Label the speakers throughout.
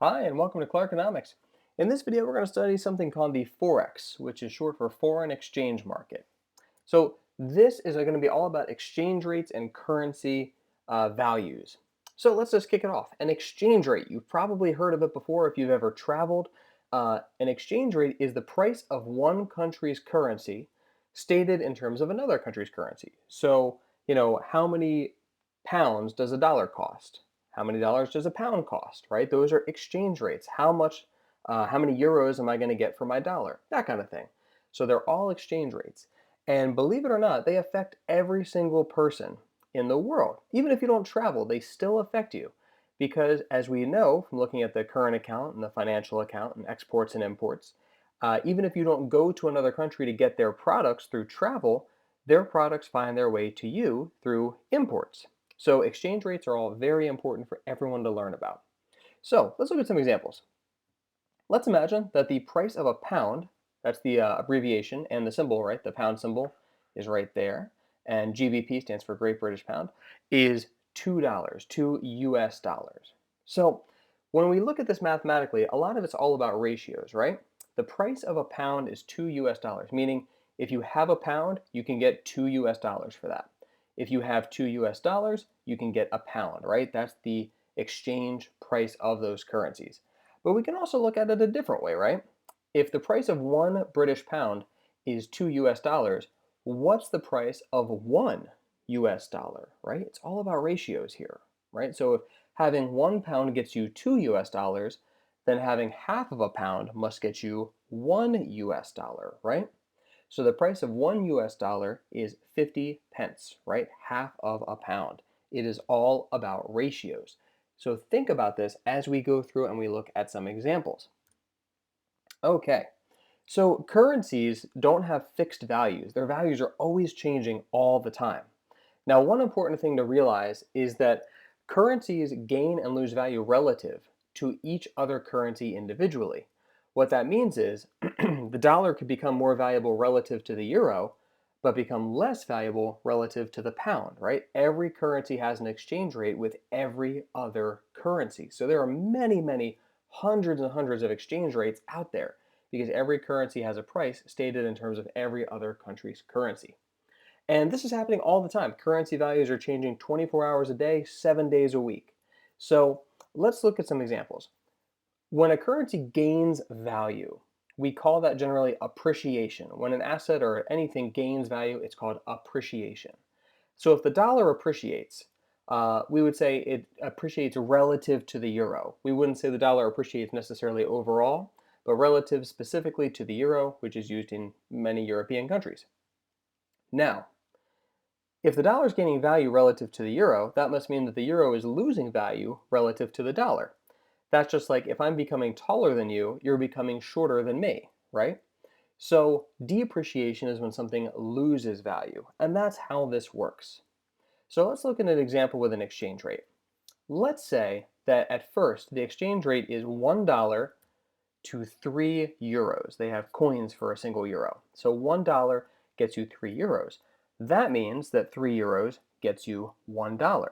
Speaker 1: Hi, and welcome to Clarkenomics. In this video, we're going to study something called the Forex, which is short for foreign exchange market. So this is going to be all about exchange rates and currency values. So let's just kick it off. An exchange rate, you've probably heard of it before if you've ever traveled. An exchange rate is the price of one country's currency stated in terms of another country's currency. So, how many pounds does a dollar cost? How many dollars does a pound cost, right? Those are exchange rates. How many euros am I going to get for my dollar? That kind of thing. So they're all exchange rates. And believe it or not, they affect every single person in the world. Even if you don't travel, they still affect you. Because as we know from looking at the current account and the financial account and exports and imports, even if you don't go to another country to get their products through travel, their products find their way to you through imports. So exchange rates are all very important for everyone to learn about. So let's look at some examples. Let's imagine that the price of a pound, that's the abbreviation and the symbol, right? The pound symbol is right there. And GBP stands for Great British Pound, is $2, 2 US dollars. So when we look at this mathematically, a lot of it's all about ratios, right? The price of a pound is 2 US dollars, meaning if you have a pound, you can get 2 US dollars for that. If you have 2 US dollars, you can get a pound, right? That's the exchange price of those currencies. But we can also look at it a different way, right? If the price of one British pound is 2 US dollars, what's the price of 1 US dollar, right? It's all about ratios here, right? So if having 1 pound gets you 2 US dollars, then having half of a pound must get you 1 US dollar, right? So the price of 1 US dollar is 50 pence, right? Half of a pound. It is all about ratios. So think about this as we go through and we look at some examples. Okay, so currencies don't have fixed values. Their values are always changing all the time. Now, one important thing to realize is that currencies gain and lose value relative to each other currency individually. What that means is the dollar could become more valuable relative to the euro, but become less valuable relative to the pound, right? Every currency has an exchange rate with every other currency. So there are many, many hundreds and hundreds of exchange rates out there because every currency has a price stated in terms of every other country's currency. And this is happening all the time. Currency values are changing 24 hours a day, 7 days a week. So let's look at some examples. When a currency gains value, we call that generally appreciation. When an asset or anything gains value, it's called appreciation. So if the dollar appreciates, we would say it appreciates relative to the euro. We wouldn't say the dollar appreciates necessarily overall, but relative specifically to the euro, which is used in many European countries. Now, if the dollar is gaining value relative to the euro, that must mean that the euro is losing value relative to the dollar. That's just like if I'm becoming taller than you, you're becoming shorter than me, right? So depreciation is when something loses value, and that's how this works. So let's look at an example with an exchange rate. Let's say that at first the exchange rate is $1 to 3 euros. They have coins for a single euro. So $1 gets you 3 euros. That means that 3 euros gets you $1.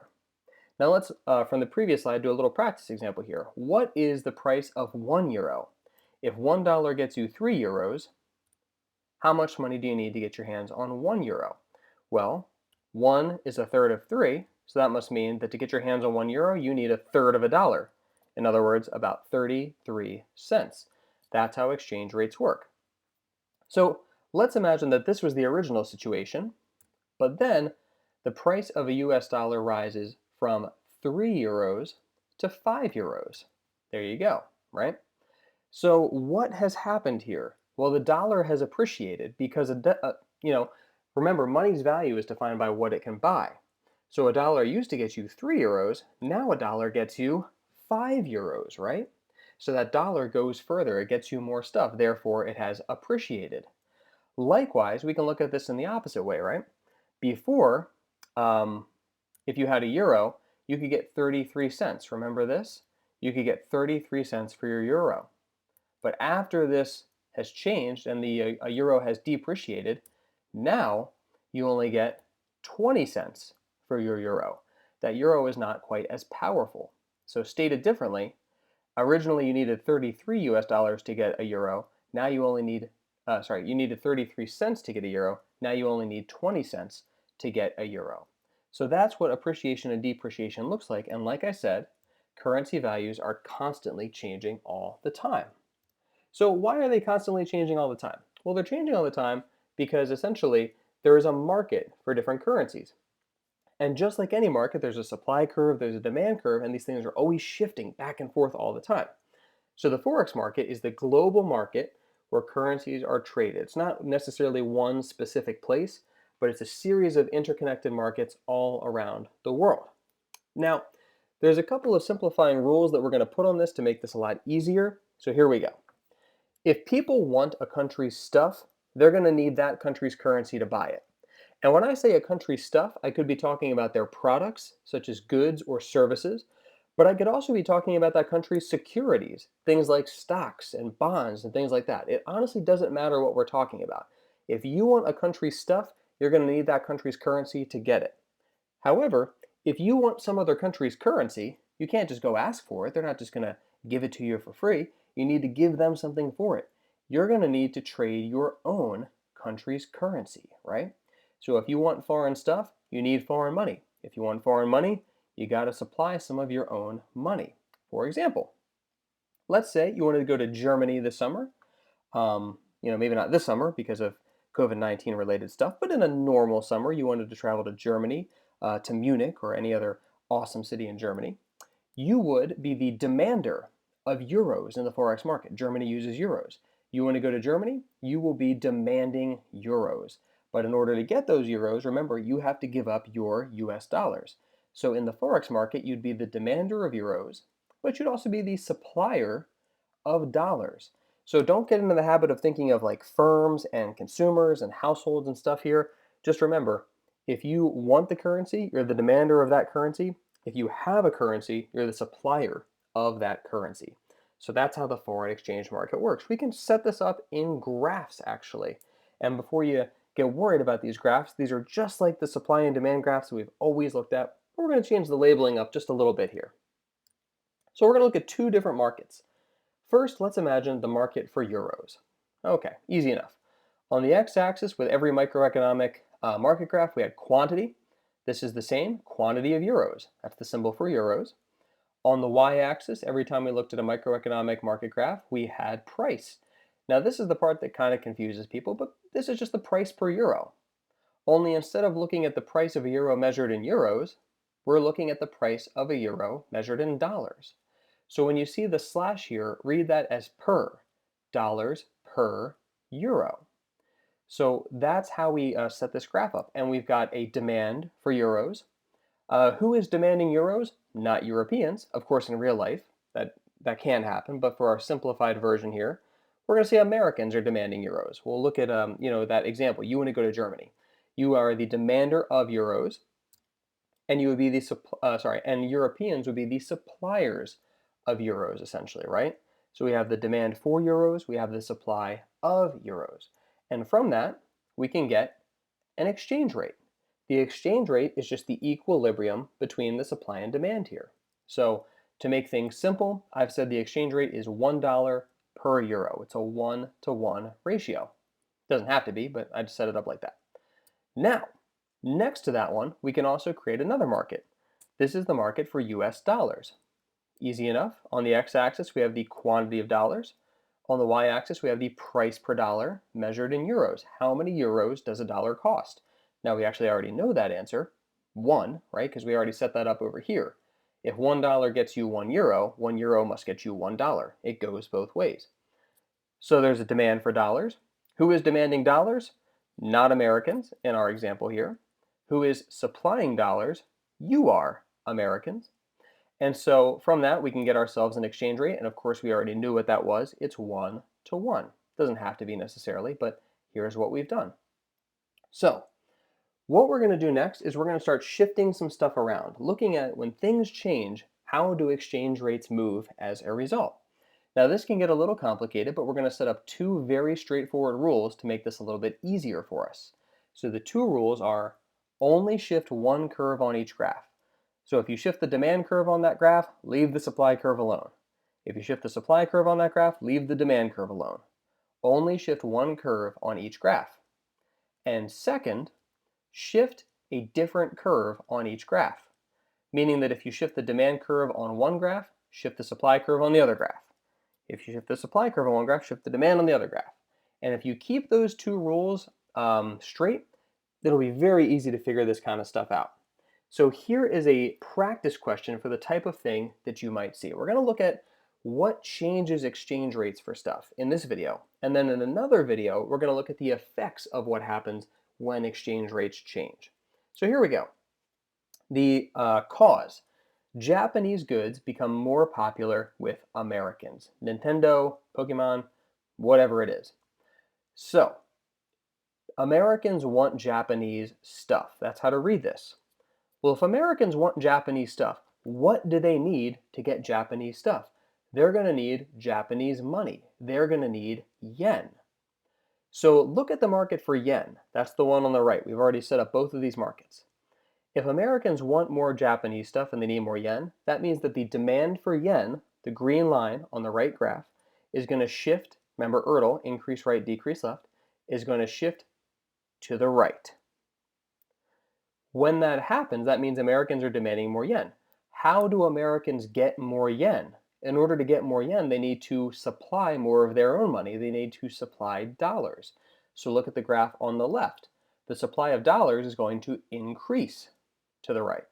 Speaker 1: Now let's, from the previous slide, do a little practice example here. What is the price of 1 euro? If $1 gets you 3 euros, how much money do you need to get your hands on 1 euro? Well, 1 is a third of 3, so that must mean that to get your hands on 1 euro, you need a third of a dollar. In other words, about 33 cents. That's how exchange rates work. So let's imagine that this was the original situation, but then the price of a US dollar rises from 3 euros to 5 euros. There you go, right? So what has happened here? Well, the dollar has appreciated because remember, money's value is defined by what it can buy. So a dollar used to get you 3 euros, now a dollar gets you 5 euros, right? So that dollar goes further, it gets you more stuff, therefore it has appreciated. Likewise, we can look at this in the opposite way, right? Before, um, if you had a euro, you could get 33 cents. Remember this? You could get 33 cents for your euro. But after this has changed and the a euro has depreciated, now you only get 20 cents for your euro. That euro is not quite as powerful. So stated differently, Originally, you needed 33 US dollars to get a euro. Now you only need, you needed 33 cents to get a euro. Now you only need 20 cents to get a euro. So that's what appreciation and depreciation looks like. And like I said, currency values are constantly changing all the time. So why are they constantly changing all the time? Well, they're changing all the time because essentially there is a market for different currencies. And just like any market, there's a supply curve, there's a demand curve, and these things are always shifting back and forth all the time. So the Forex market is the global market where currencies are traded. It's not necessarily one specific place, but it's a series of interconnected markets all around the world. Now, there's a couple of simplifying rules that we're going to put on this to make this a lot easier. So here we go. If people want a country's stuff, they're going to need that country's currency to buy it. And when I say a country's stuff, I could be talking about their products, such as goods or services, but I could also be talking about that country's securities, things like stocks and bonds and things like that. It honestly doesn't matter what we're talking about. If you want a country's stuff, you're going to need that country's currency to get it. However, if you want some other country's currency, you can't just go ask for it. They're not just going to give it to you for free. You need to give them something for it. You're going to need to trade your own country's currency, right? So if you want foreign stuff, you need foreign money. If you want foreign money, you got to supply some of your own money. For example, let's say you wanted to go to Germany this summer. Maybe not this summer because of COVID-19 related stuff, but in a normal summer, you wanted to travel to Germany, to Munich or any other awesome city in Germany. You would be the demander of euros in the Forex market. Germany uses euros. You want to go to Germany, you will be demanding euros. But in order to get those euros, remember, you have to give up your US dollars. So in the Forex market, you'd be the demander of euros, but you'd also be the supplier of dollars. So don't get into the habit of thinking of like firms and consumers and households and stuff here. Just remember, if you want the currency, you're the demander of that currency. If you have a currency, you're the supplier of that currency. So that's how the foreign exchange market works. We can set this up in graphs actually. And before you get worried about these graphs, these are just like the supply and demand graphs that we've always looked at. We're going to change the labeling up just a little bit here. So we're going to look at two different markets. First, let's imagine the market for euros. Okay, easy enough. On the x-axis with every microeconomic market graph, we had quantity. This is the same, quantity of euros. That's the symbol for euros. On the y-axis, every time we looked at a microeconomic market graph, we had price. Now this is the part that kind of confuses people, but this is just the price per euro. Only instead of looking at the price of a euro measured in euros, we're looking at the price of a euro measured in dollars. So when you see the slash here, read that as per, dollars per euro. So that's how we set this graph up. And we've got a demand for euros. Who is demanding euros? Not Europeans. Of course, in real life, that can happen. But for our simplified version here, we're going to say Americans are demanding euros. We'll look at that example. You want to go to Germany. You are the demander of euros, and you would be and Europeans would be the suppliers of euros, essentially, right? So we have the demand for euros, we have the supply of euros. And from that, we can get an exchange rate. The exchange rate is just the equilibrium between the supply and demand here. So to make things simple, I've said the exchange rate is $1 per euro. It's a 1-to-1 ratio. Doesn't have to be, but I just set it up like that. Now, next to that one, we can also create another market. This is the market for US dollars. Easy enough. On the x-axis, we have the quantity of dollars. On the y-axis, we have the price per dollar measured in euros. How many euros does a dollar cost? Now, we actually already know that answer, 1, right? Because we already set that up over here. If $1 gets you 1 euro must get you $1. It goes both ways. So there's a demand for dollars. Who is demanding dollars? Not Americans in our example here. Who is supplying dollars? You are, Americans. And so from that, we can get ourselves an exchange rate. And of course, we already knew what that was. It's 1-to-1. Doesn't have to be necessarily, but here's what we've done. So what we're going to do next is we're going to start shifting some stuff around, looking at when things change, how do exchange rates move as a result? Now this can get a little complicated, but we're going to set up two very straightforward rules to make this a little bit easier for us. So the two rules are only shift one curve on each graph. So if you shift the demand curve on that graph, leave the supply curve alone. If you shift the supply curve on that graph, leave the demand curve alone. Only shift one curve on each graph. And second, shift a different curve on each graph, meaning that if you shift the demand curve on one graph, shift the supply curve on the other graph. If you shift the supply curve on one graph, shift the demand on the other graph. And if you keep those two rules straight, it'll be very easy to figure this kind of stuff out. So here is a practice question for the type of thing that you might see. We're going to look at what changes exchange rates for stuff in this video. And then in another video, we're going to look at the effects of what happens when exchange rates change. So here we go. The cause. Japanese goods become more popular with Americans. Nintendo, Pokemon, whatever it is. So, Americans want Japanese stuff. That's how to read this. Well, if Americans want Japanese stuff, what do they need to get Japanese stuff? They're going to need Japanese money. They're going to need yen. So look at the market for yen. That's the one on the right. We've already set up both of these markets. If Americans want more Japanese stuff and they need more yen, that means that the demand for yen, the green line on the right graph, is going to shift. Remember ERDL, increase right, decrease left, is going to shift to the right. When that happens, that means Americans are demanding more yen. How do Americans get more yen? In order to get more yen, they need to supply more of their own money. They need to supply dollars. So look at the graph on the left. The supply of dollars is going to increase to the right.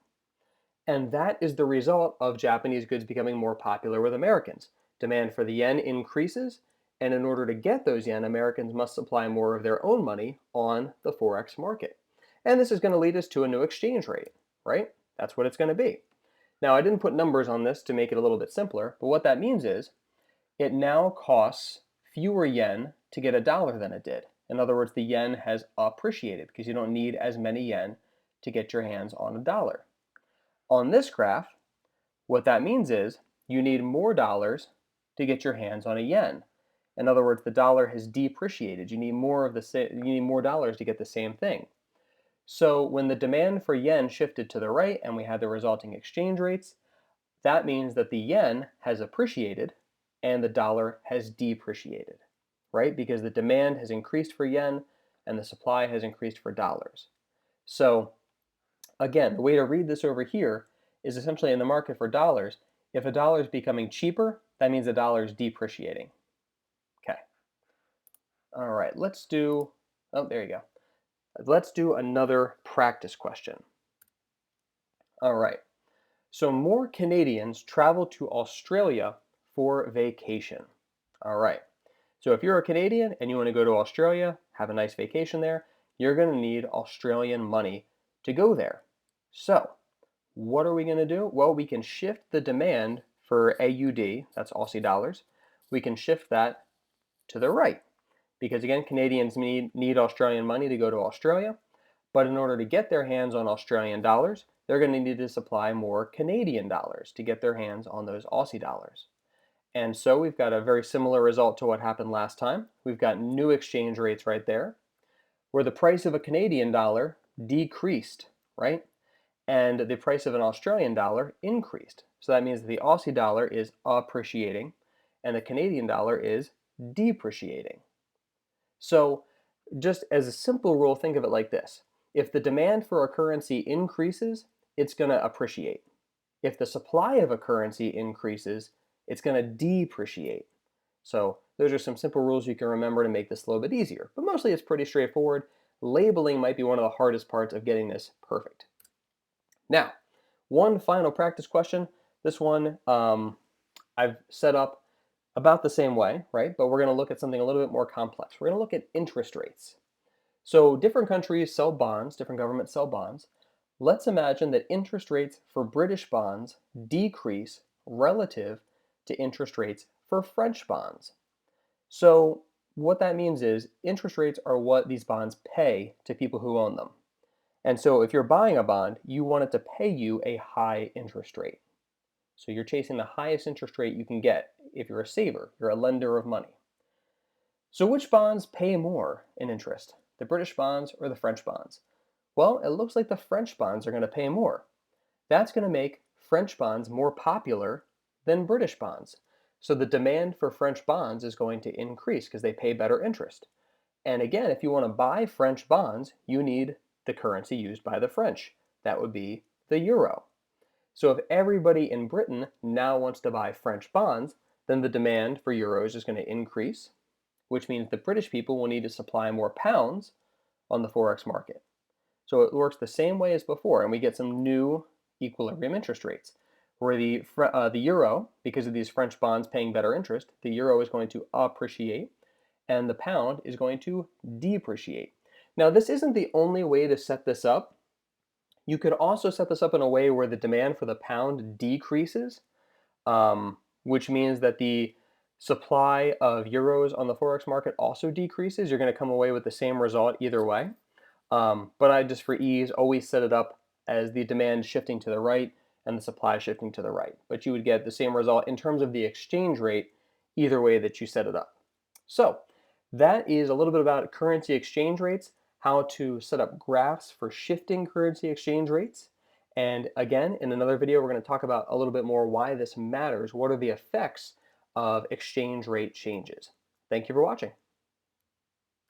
Speaker 1: And that is the result of Japanese goods becoming more popular with Americans. Demand for the yen increases, and in order to get those yen, Americans must supply more of their own money on the Forex market. And this is going to lead us to a new exchange rate, right? That's what it's going to be. Now, I didn't put numbers on this to make it a little bit simpler, but what that means is it now costs fewer yen to get a dollar than it did. In other words, the yen has appreciated because you don't need as many yen to get your hands on a dollar. On this graph, what that means is you need more dollars to get your hands on a yen. In other words, the dollar has depreciated. You need more dollars to get the same thing. So when the demand for yen shifted to the right and we had the resulting exchange rates, that means that the yen has appreciated and the dollar has depreciated, right? Because the demand has increased for yen and the supply has increased for dollars. So again, the way to read this over here is essentially in the market for dollars, if a dollar is becoming cheaper, that means the dollar is depreciating. Okay. All right, oh, there you go. Let's do another practice question. All right. So more Canadians travel to Australia for vacation. All right. So if you're a Canadian and you want to go to Australia, have a nice vacation there, you're going to need Australian money to go there. So what are we going to do? Well, we can shift the demand for AUD, that's Aussie dollars. We can shift that to the right because, again, Canadians need Australian money to go to Australia. But in order to get their hands on Australian dollars, they're going to need to supply more Canadian dollars to get their hands on those Aussie dollars. And so we've got a very similar result to what happened last time. We've got new exchange rates right there, where the price of a Canadian dollar decreased, right? And the price of an Australian dollar increased. So that means that the Aussie dollar is appreciating and the Canadian dollar is depreciating. So just as a simple rule, think of it like this. If the demand for a currency increases, it's going to appreciate. If the supply of a currency increases, it's going to depreciate. So those are some simple rules you can remember to make this a little bit easier. But mostly it's pretty straightforward. Labeling might be one of the hardest parts of getting this perfect. Now, one final practice question. This one I've set up about the same way, right? But we're going to look at something a little bit more complex. We're going to look at interest rates. So different countries sell bonds, different governments sell bonds. Let's imagine that interest rates for British bonds decrease relative to interest rates for French bonds. So what that means is interest rates are what these bonds pay to people who own them. And so if you're buying a bond, you want it to pay you a high interest rate. So you're chasing the highest interest rate you can get if you're a saver, you're a lender of money. So which bonds pay more in interest, the British bonds or the French bonds? Well, it looks like the French bonds are going to pay more. That's going to make French bonds more popular than British bonds. So the demand for French bonds is going to increase because they pay better interest. And again, if you want to buy French bonds, you need the currency used by the French. That would be the euro. So if everybody in Britain now wants to buy French bonds, then the demand for euros is going to increase, which means the British people will need to supply more pounds on the Forex market. So it works the same way as before, and we get some new equilibrium interest rates, where the euro, because of these French bonds paying better interest, the euro is going to appreciate, and the pound is going to depreciate. Now, this isn't the only way to set this up. You could also set this up in a way where the demand for the pound decreases, which means that the supply of euros on the Forex market also decreases. You're going to come away with the same result either way. But I just, for ease, always set it up as the demand shifting to the right and the supply shifting to the right. But you would get the same result in terms of the exchange rate either way that you set it up. So that is a little bit about currency exchange rates, how to set up graphs for shifting currency exchange rates. And again, in another video, we're going to talk about a little bit more why this matters. What are the effects of exchange rate changes? Thank you for watching.